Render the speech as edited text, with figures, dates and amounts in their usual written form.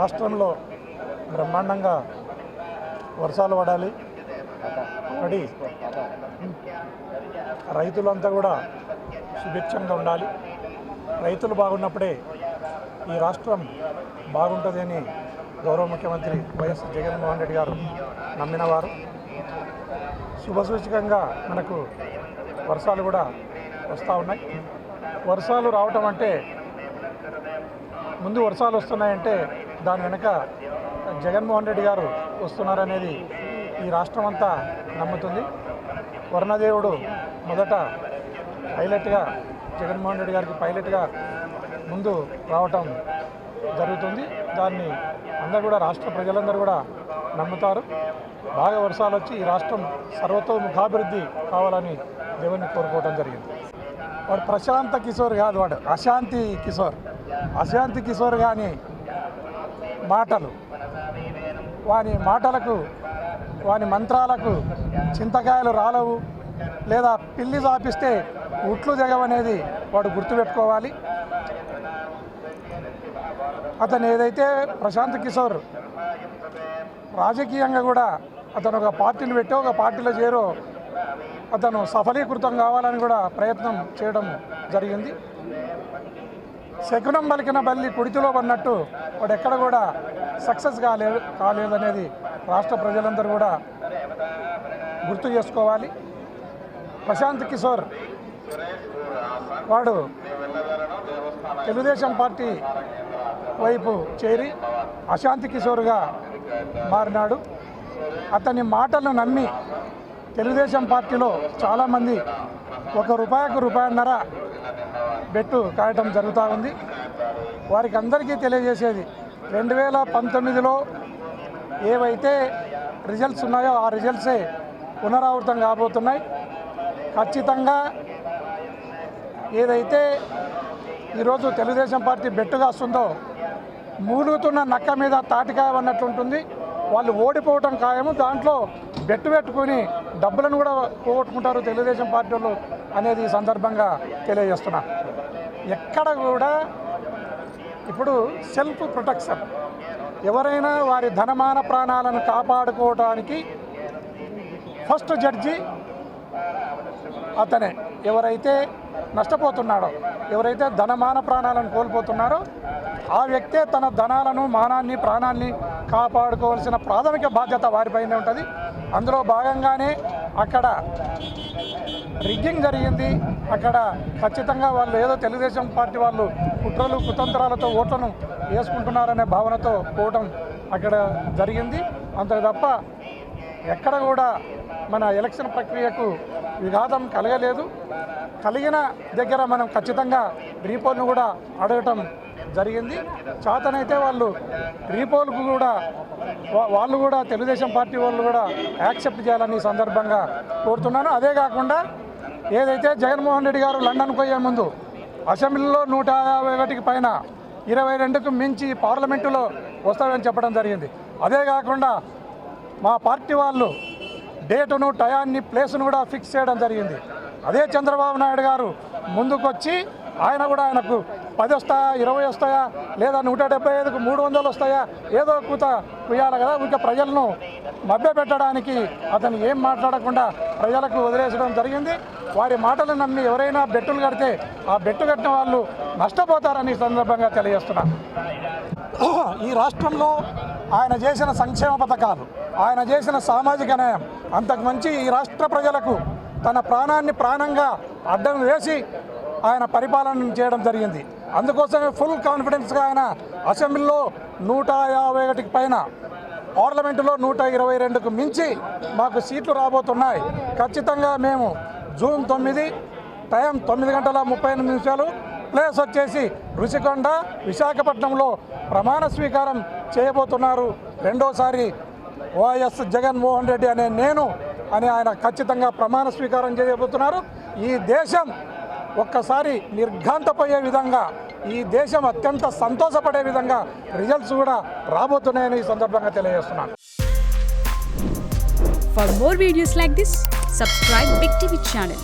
రాష్ట్రంలో బ్రహ్మాండంగా వర్షాలు పడాలి, పడి రైతులంతా కూడా సుభిక్షంగా ఉండాలి. రైతులు బాగున్నప్పుడే ఈ రాష్ట్రం బాగుంటుందని గౌరవ ముఖ్యమంత్రి వైఎస్ జగన్మోహన్ రెడ్డి గారు నమ్మినవారు. శుభసూచకంగా మనకు వర్షాలు కూడా వస్తూ ఉన్నాయి. వర్షాలు రావటం అంటే ముందు వర్షాలు వస్తున్నాయంటే దాని వెనుక జగన్మోహన్ రెడ్డి గారు వస్తున్నారనేది ఈ రాష్ట్రం అంతా నమ్ముతుంది. వర్ణదేవుడు మొదట పైలట్గా జగన్మోహన్ రెడ్డి గారికి పైలట్గా ముందు రావటం జరుగుతుంది. దాన్ని అందరూ కూడా రాష్ట్ర ప్రజలందరూ కూడా నమ్ముతారు. బాగా వర్షాలు వచ్చి ఈ రాష్ట్రం సర్వతోముఖాభివృద్ధి కావాలని దేవుని కోరుకోవడం జరిగింది. వాడు ప్రశాంత కిషోర్ కాదు, వాడు అశాంతి కిషోర్. అశాంతి కిషోర్ కానీ మాటలు, వాని మాటలకు వాని మంత్రాలకు చింతకాయలు రాలవు, లేదా పిల్లి చాపిస్తే ఉట్లు దిగవనేది వాడు గుర్తుపెట్టుకోవాలి. అతను ఏదైతే ప్రశాంత్ కిషోర్ రాజకీయంగా కూడా అతను ఒక పార్టీని పెట్టో ఒక పార్టీలో చేరో అతను సఫలీకృతం కావాలని కూడా ప్రయత్నం చేయడం జరిగింది. శకునం పలికిన బల్లి కుడితిలో పడినట్టు వాడు ఎక్కడ కూడా సక్సెస్ కాలేదనేది రాష్ట్ర ప్రజలందరూ కూడా గుర్తు చేసుకోవాలి. ప్రశాంత్ కిషోర్ వాడు తెలుగుదేశం పార్టీ వైపు చేరి అశాంతి కిషోర్గా మారినాడు. అతని మాటలను నమ్మి తెలుగుదేశం పార్టీలో చాలామంది ₹1కు ₹1.50 బెట్టు కాయటం జరుగుతూ ఉంది. వారికి అందరికీ తెలియజేసేది 2019లో ఏవైతే రిజల్ట్స్ ఉన్నాయో ఆ రిజల్ట్సే పునరావృతం కాబోతున్నాయి. ఖచ్చితంగా ఏదైతే ఈరోజు తెలుగుదేశం పార్టీ బెట్టుగా వస్తుందో మూలుగుతున్న నక్క మీద తాటికాయ అన్నట్లుంటుంది. వాళ్ళు ఓడిపోవటం ఖాయము. దాంట్లో బెట్టు పెట్టుకుని డబ్బులను కూడా పోగొట్టుకుంటారు తెలుగుదేశం పార్టీ వాళ్ళు అనేది ఈ సందర్భంగా తెలియజేస్తున్నా. ఎక్కడ కూడా ఇప్పుడు సెల్ఫ్ ప్రొటెక్షన్, ఎవరైనా వారి ధనమాన ప్రాణాలను కాపాడుకోవడానికి ఫస్ట్ జడ్జి అతనే. ఎవరైతే నష్టపోతున్నాడో, ఎవరైతే ధనమాన ప్రాణాలను కోల్పోతున్నారో ఆ వ్యక్తే తన ధనాలను, మానాన్ని, ప్రాణాన్ని కాపాడుకోవాల్సిన ప్రాథమిక బాధ్యత వారిపైనే ఉంటుంది. అందులో భాగంగానే అక్కడ రిగ్గింగ్ జరిగింది. అక్కడ ఖచ్చితంగా వాళ్ళు ఏదో తెలుగుదేశం పార్టీ వాళ్ళు కుట్రలు కుతంత్రాలతో ఓట్లను వేసుకుంటున్నారనే భావనతో పోవటం అక్కడ జరిగింది. అంతే తప్ప ఎక్కడ కూడా మన ఎలక్షన్ ప్రక్రియకు విఘాతం కలగలేదు. కలిగిన దగ్గర మనం ఖచ్చితంగా రీపోల్ను కూడా అడగటం జరిగింది. చేతనైతే వాళ్ళు రీపోల్కు కూడా వాళ్ళు కూడా తెలుగుదేశం పార్టీ వాళ్ళు కూడా యాక్సెప్ట్ చేయాలని సందర్భంగా కోరుతున్నాను. అదే కాకుండా ఏదైతే జగన్మోహన్ రెడ్డి గారు లండన్కు పోయే ముందు అసెంబ్లీలో 151కి పైన 22కు మించి పార్లమెంటులో వస్తాడని చెప్పడం జరిగింది. అదే కాకుండా మా పార్టీ వాళ్ళు డేటును, టయాన్ని, ప్లేసును కూడా ఫిక్స్ చేయడం జరిగింది. అదే చంద్రబాబు నాయుడు గారు ముందుకొచ్చి ఆయన కూడా ఆయనకు 10 వస్తాయా, 20 వస్తాయా, లేదా 175కు 300 వస్తాయా, ఏదో కూత కుయ్యాలి కదా. ఇంకా ప్రజలను మభ్యపెట్టడానికి అతను ఏం మాట్లాడకుండా ప్రజలకు వదిలేసడం జరిగింది. వారి మాటలు నమ్మి ఎవరైనా బెట్టులు కడితే ఆ బెట్టు కట్టిన వాళ్ళు నష్టపోతారని సందర్భంగా తెలియజేస్తున్నారు. ఈ రాష్ట్రంలో ఆయన చేసిన సంక్షేమ పథకాలు, ఆయన చేసిన సామాజిక న్యాయం అంతకు మంచి ఈ రాష్ట్ర ప్రజలకు తన ప్రాణాన్ని ప్రాణంగా అడ్డం వేసి ఆయన పరిపాలన చేయడం జరిగింది. అందుకోసమే ఫుల్ కాన్ఫిడెన్స్గా ఆయన అసెంబ్లీలో 151కి పైన, పార్లమెంటులో 122కు మించి మాకు సీట్లు రాబోతున్నాయి. ఖచ్చితంగా మేము జూన్ 9, టైం 9:38, ప్లేస్ వచ్చేసి రుషికొండ, విశాఖపట్నంలో ప్రమాణ స్వీకారం చేయబోతున్నారు. రెండోసారి వైఎస్ జగన్మోహన్ రెడ్డి అనే నేను అని ఆయన ఖచ్చితంగా ప్రమాణ స్వీకారం చేయబోతున్నారు. ఈ దేశం ఒక్కసారి నిర్ఘాంతపోయే విధంగా, ఈ దేశం అత్యంత సంతోషపడే విధంగా రిజల్ట్స్ కూడా రాబోతున్నాయని ఈ సందర్భంగా తెలియజేస్తున్నాను. For more videos like this, subscribe Big TV channel.